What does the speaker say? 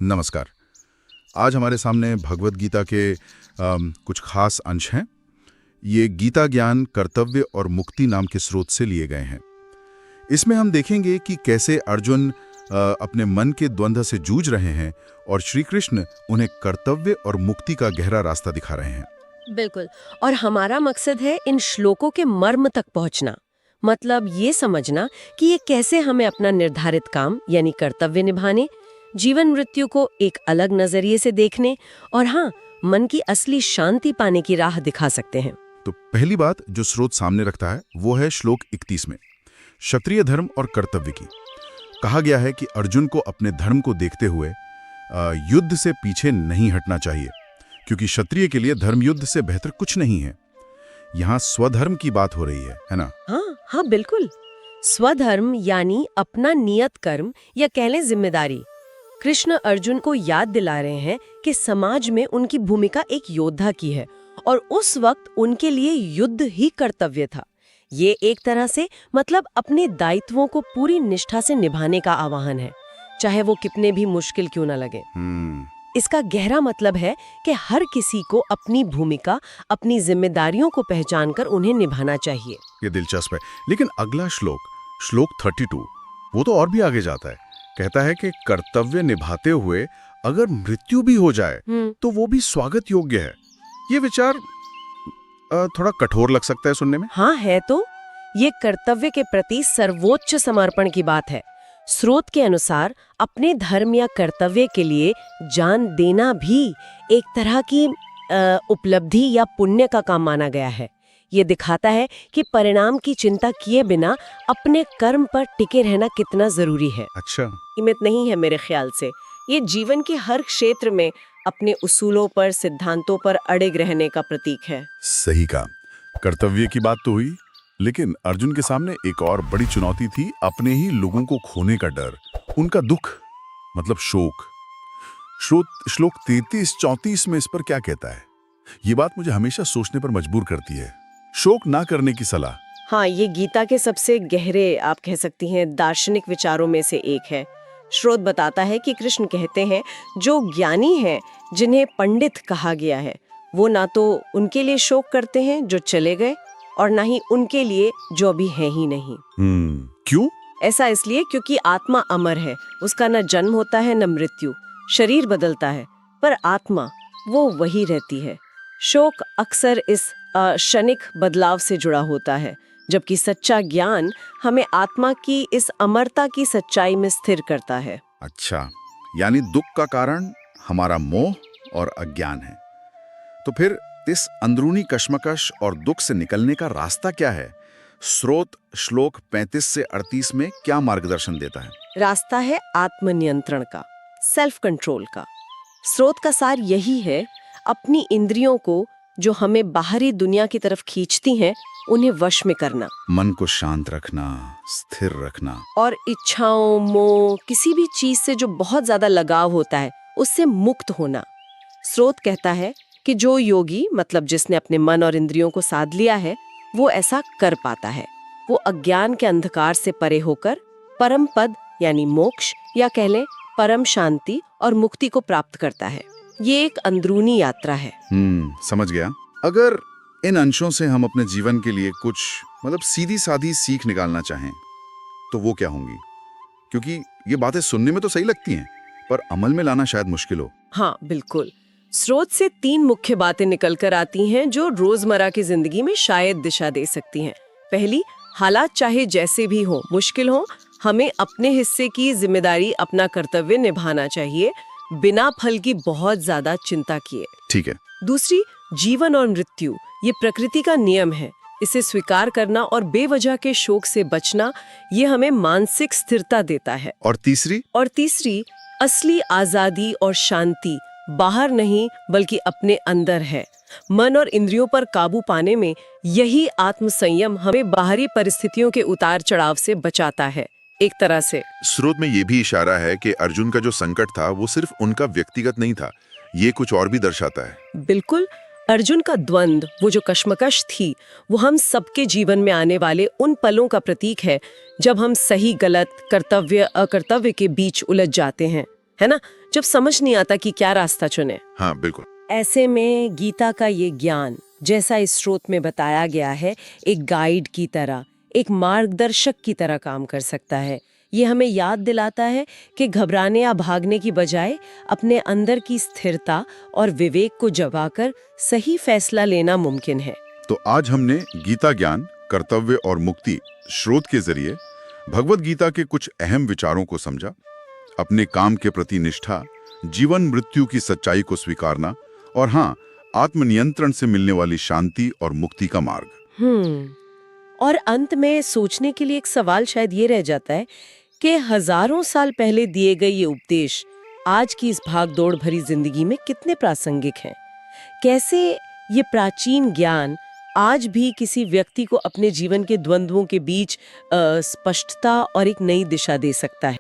नमस्कार। आज हमारे सामने भगवद गीता के कुछ खास अंश हैं। ये गीता ज्ञान कर्तव्य और मुक्ति नाम के स्रोत से लिए गए हैं। इसमें हम देखेंगे कि कैसे अर्जुन अपने मन के द्वंद्व से जूझ रहे हैं और श्री कृष्ण उन्हें कर्तव्य और मुक्ति का गहरा रास्ता दिखा रहे हैं। बिल्कुल। और हमारा मकसद है इन श्लोकों के मर्म तक पहुंचना, मतलब ये समझना कि ये कैसे हमें अपना निर्धारित काम यानी कर्तव्य निभाने, जीवन मृत्यु को एक अलग नजरिए से देखने और हाँ, मन की असली शांति पाने की राह दिखा सकते हैं। तो पहली बात जो स्रोत सामने रखता है वो है श्लोक 31 में क्षत्रिय धर्म और कर्तव्य की। कहा गया है कि अर्जुन को अपने धर्म को देखते हुए युद्ध से पीछे नहीं हटना चाहिए, क्योंकि क्षत्रिय के लिए धर्म युद्ध से बेहतर कुछ नहीं है। यहाँ स्वधर्म की बात हो रही है ना? हाँ बिल्कुल। स्वधर्म यानी अपना नियत कर्म या कह लें जिम्मेदारी। कृष्ण अर्जुन को याद दिला रहे हैं कि समाज में उनकी भूमिका एक योद्धा की है और उस वक्त उनके लिए युद्ध ही कर्तव्य था। ये एक तरह से मतलब अपने दायित्वों को पूरी निष्ठा से निभाने का आह्वान है, चाहे वो कितने भी मुश्किल क्यों न लगे। इसका गहरा मतलब है कि हर किसी को अपनी भूमिका, अपनी जिम्मेदारियों को पहचानकर उन्हें निभाना चाहिए। ये दिलचस्प है। लेकिन अगला श्लोक 32 वो तो और भी आगे जाता है। कहता है कि कर्तव्य निभाते हुए अगर मृत्यु भी हो जाए तो वो भी स्वागत योग्य है। ये विचार थोड़ा कठोर लग सकता है सुनने में। हाँ है तो। ये कर्तव्य के प्रति सर्वोच्च समर्पण की बात है। स्रोत के अनुसार अपने धर्म या कर्तव्य के लिए जान देना भी एक तरह की उपलब्धि या पुण्य का काम माना गया है। ये दिखाता है कि परिणाम की चिंता किए बिना अपने कर्म पर टिके रहना कितना जरूरी है। अच्छा, सीमित नहीं है मेरे ख्याल से। ये जीवन के हर क्षेत्र में अपने उसूलों पर, सिद्धांतों पर अड़िग रहने का प्रतीक है। सही कहा। कर्तव्य की बात तो हुई, लेकिन अर्जुन के सामने एक और बड़ी चुनौती थी, अपने ही लोगों को खोने का डर, उनका दुख मतलब शोक। श्लोक 33-34 में इस पर क्या कहता है? ये बात मुझे हमेशा सोचने पर मजबूर करती है। शोक ना करने की सलाह। हाँ, ये गीता के सबसे गहरे, आप कह सकती हैं, दार्शनिक विचारों में से एक है। श्रोत बताता है कि कृष्ण कहते हैं जो ज्ञानी हैं, जिन्हें पंडित कहा गया है, वो ना तो उनके लिए शोक करते हैं जो चले गए और ना ही उनके लिए जो अभी है ही नहीं। क्यों? ऐसा इसलिए क्योंकि आत्मा अमर है, उसका न जन्म होता है न मृत्यु। शरीर बदलता है पर आत्मा वो वही रहती है। शोक अक्सर इस क्षणिक बदलाव से जुड़ा होता है, जबकि सच्चा ज्ञान हमें आत्मा की इस अमरता की सच्चाई में स्थिर करता है। अच्छा, यानी दुख का कारण हमारा मोह और अज्ञान है। तो फिर इस अंदरूनी कश्मकश और दुख से निकलने का रास्ता क्या है? स्रोत श्लोक 35 से 38 में क्या मार्गदर्शन देता है? रास्ता है आत्मनियंत्रण का, सेल्फ कंट्रोल का। स्रोत का सार यही है, अपनी इंद्रियों को जो हमें बाहरी दुनिया की तरफ खींचती हैं, उन्हें वश में करना, मन को शांत रखना, स्थिर रखना, और इच्छाओं, मोह, किसी भी चीज से जो बहुत ज्यादा लगाव होता है उससे मुक्त होना। स्रोत कहता है कि जो योगी, मतलब जिसने अपने मन और इंद्रियों को साध लिया है, वो ऐसा कर पाता है। वो अज्ञान के अंधकार से परे होकर परम पद यानी मोक्ष या कह लें परम शांति और मुक्ति को प्राप्त करता है। ये एक अंदरूनी यात्रा है। समझ गया। अगर इन अंशों से हम अपने जीवन के लिए कुछ मतलब सीधी सादी सीख निकालना चाहें तो वो क्या होंगी? क्योंकि ये बातें सुनने में तो सही लगती हैं, पर अमल में लाना शायद मुश्किल हो। हाँ बिल्कुल। स्रोत से 3 मुख्य बातें निकल कर आती हैं जो रोजमर्रा की जिंदगी में शायद दिशा दे सकती हैं। पहली, हालात चाहे जैसे भी हो, मुश्किल हो, हमें अपने हिस्से की जिम्मेदारी, अपना कर्तव्य निभाना चाहिए बिना फल की बहुत ज्यादा चिंता किए। ठीक है। दूसरी, जीवन और मृत्यु ये प्रकृति का नियम है, इसे स्वीकार करना और बेवजह के शोक से बचना, ये हमें मानसिक स्थिरता देता है। और तीसरी, असली आजादी और शांति बाहर नहीं बल्कि अपने अंदर है। मन और इंद्रियों पर काबू पाने में यही आत्मसंयम हमें बाहरी परिस्थितियों के उतार चढ़ाव से बचाता है। एक तरह से स्रोत में ये भी इशारा है कि अर्जुन का जो संकट था वो सिर्फ उनका व्यक्तिगत नहीं था, ये कुछ और भी दर्शाता है। बिल्कुल। अर्जुन का द्वंद्व, वो जो कश्मकश थी, वो हम सबके जीवन में आने वाले उन पलों का प्रतीक है जब हम सही गलत, कर्तव्य अकर्तव्य के बीच उलझ जाते हैं, है ना? जब समझ नहीं आता कि क्या रास्ता चुने। हाँ बिल्कुल। ऐसे में गीता का ये ज्ञान, जैसा इस स्रोत में बताया गया है, एक गाइड की तरह, एक मार्गदर्शक की तरह काम कर सकता है। ये हमें याद दिलाता है कि घबराने या भागने की बजाय अपने अंदर की स्थिरता और विवेक को जगाकर सही फैसला लेना मुमकिन है। तो आज हमने गीता ज्ञान, कर्तव्य और मुक्ति स्रोत के जरिए भगवत गीता के कुछ अहम विचारों को समझा। अपने काम के प्रति निष्ठा, जीवन मृत्यु की सच्चाई को स्वीकारना और हाँ, आत्मनियंत्रण से मिलने वाली शांति और मुक्ति का मार्ग। और अंत में सोचने के लिए एक सवाल शायद ये रह जाता है कि हजारों साल पहले दिए गए ये उपदेश आज की इस भागदौड़ भरी जिंदगी में कितने प्रासंगिक हैं। कैसे ये प्राचीन ज्ञान आज भी किसी व्यक्ति को अपने जीवन के द्वंद्वों के बीच स्पष्टता और एक नई दिशा दे सकता है।